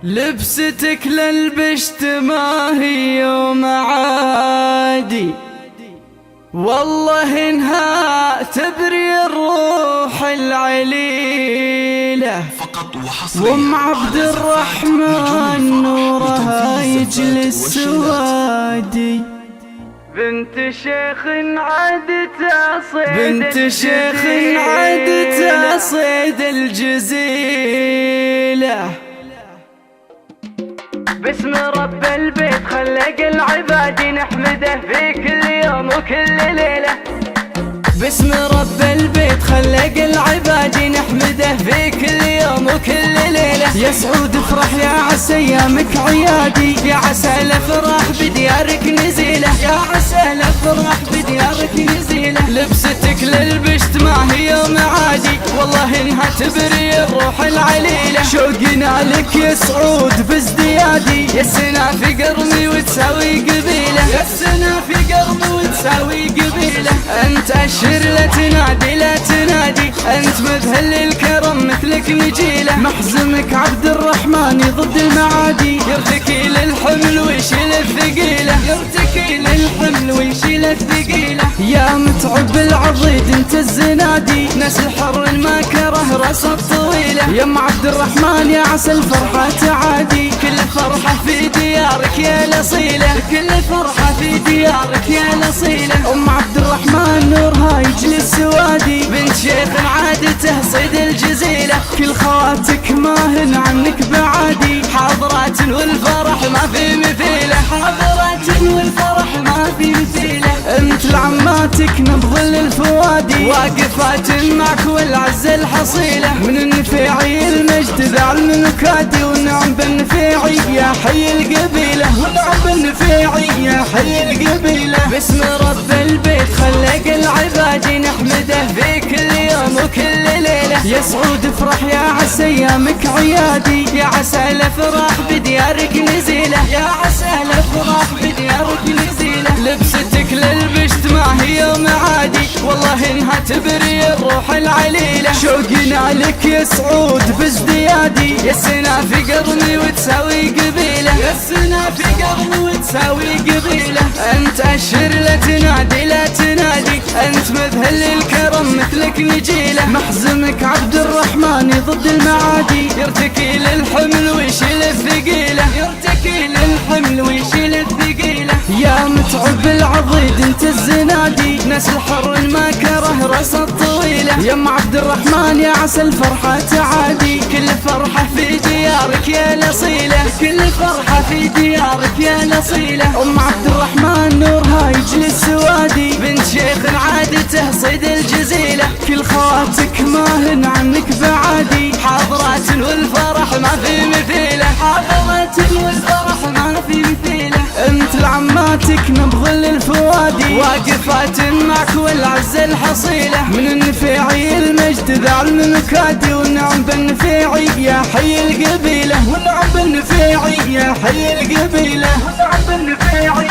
لبستك للبشت ما هي يوم عادي، والله انها تبري الروح العليلة. وام عبد الرحمن نورها يجلس سوادي، بنت شيخ عادتها صيد الجزيلة. باسم رب البيت خلق العباد نحمده في كل يوم وكل ليلة. باسم رب البيت خلق العباد نحمده في كل يوم وكل ليلة. يا سعود افرح يا عسى ايامك عيادي، يا عسى الافراح بديارك نزيلة، يا عسى الافراح بديارك نزيلة. لبستك للبشت ما هي يوم عادي، والله انها تبري الروح العليلة. شوقنا لك يا سعود بازديادي، يا السنا في قرمي وتساوي قبيلة، يا السنا في قرمي وتساوي قبيلة. انت اشهر لا تنادي لا تنادي، انت مذهل الكرم مثلك نجيله. محزمك عبد الرحمن ضد المعادي، يرتكي للحمل ويشيل الثقيله، يرتكي للحمل ويشيل الثقيله. يا متعب العضيد انت الزنادي، نسل حر ما كره راس الطويله. يا ام عبد الرحمن يا عسى الفرحه تعادي، كل فرحه في ديارك يا الاصيله، كل فرحه في ديارك يا الاصيله. ام عبد الرحمن نورها يجلس سوادي، بنت شيخ عادته صيد الجزيلة. كل خواتك ماهن عنك بعادي، حاضرات والفرح ما في مثيله، حاضرات والفرح ما في مثيله. مثل عماتك نبض للفوادي، واقفات معك والعز الحصيلة. من النفيعي المجد ذا المنكادي، والنعم بالنفيعي يا حي القبيلة، والنعم بالنفيعي يا حي القبيلة. باسم رب البيت خلق العباد نحمده في كل يوم وكل ليلة. يا سعود افرح يا عسى ايامك عيادي، يا عسى الافراح بديارك نزيلة، يا عسى الافراح بديارك نزيلة. لبستك للبشت ما هي يوم عادي، والله انها تبري الروح العليلة. شوقنا لك يا سعود بازديادي، يا السنا في قرني وتساوي قبيلة، يا السنا في قرني وتساوي قبيلة. انت اشهر لا تنادي لا تنادي، انت مذهل الكرم مثلك نجيله. محزمك عبد الرحمن ضد المعادي، يرتكي للحمل ويشيل الثقيله، يرتكي للحمل ويشيل الثقيله. يا متعب العضيد انت الزنادي، نسل حر ما كره راس الطويله. يا ام عبد الرحمن يا عسى الفرحه تعادي، كل فرحه في ديارك يا الاصيله، كل فرحه في ديارك يا الاصيله. ام عبد الرحمن نورها يجلس سوادي، بنت شيخ عادته صيد الجزيلة. كل خواتك ماهن عنك بعادي، حاضرات والفرح ما في مثيله، حاضرات والفرح ما في مثيله. مثل عماتك نبض للفوادي، واقفات معك والعز الحصيلة. من النفيعي المجد ذا المنكادي، والنعم بالنفيعي يا حي القبيلة، والنعم بالنفيعي يا حي القبيلة، والنعم بالنفيعي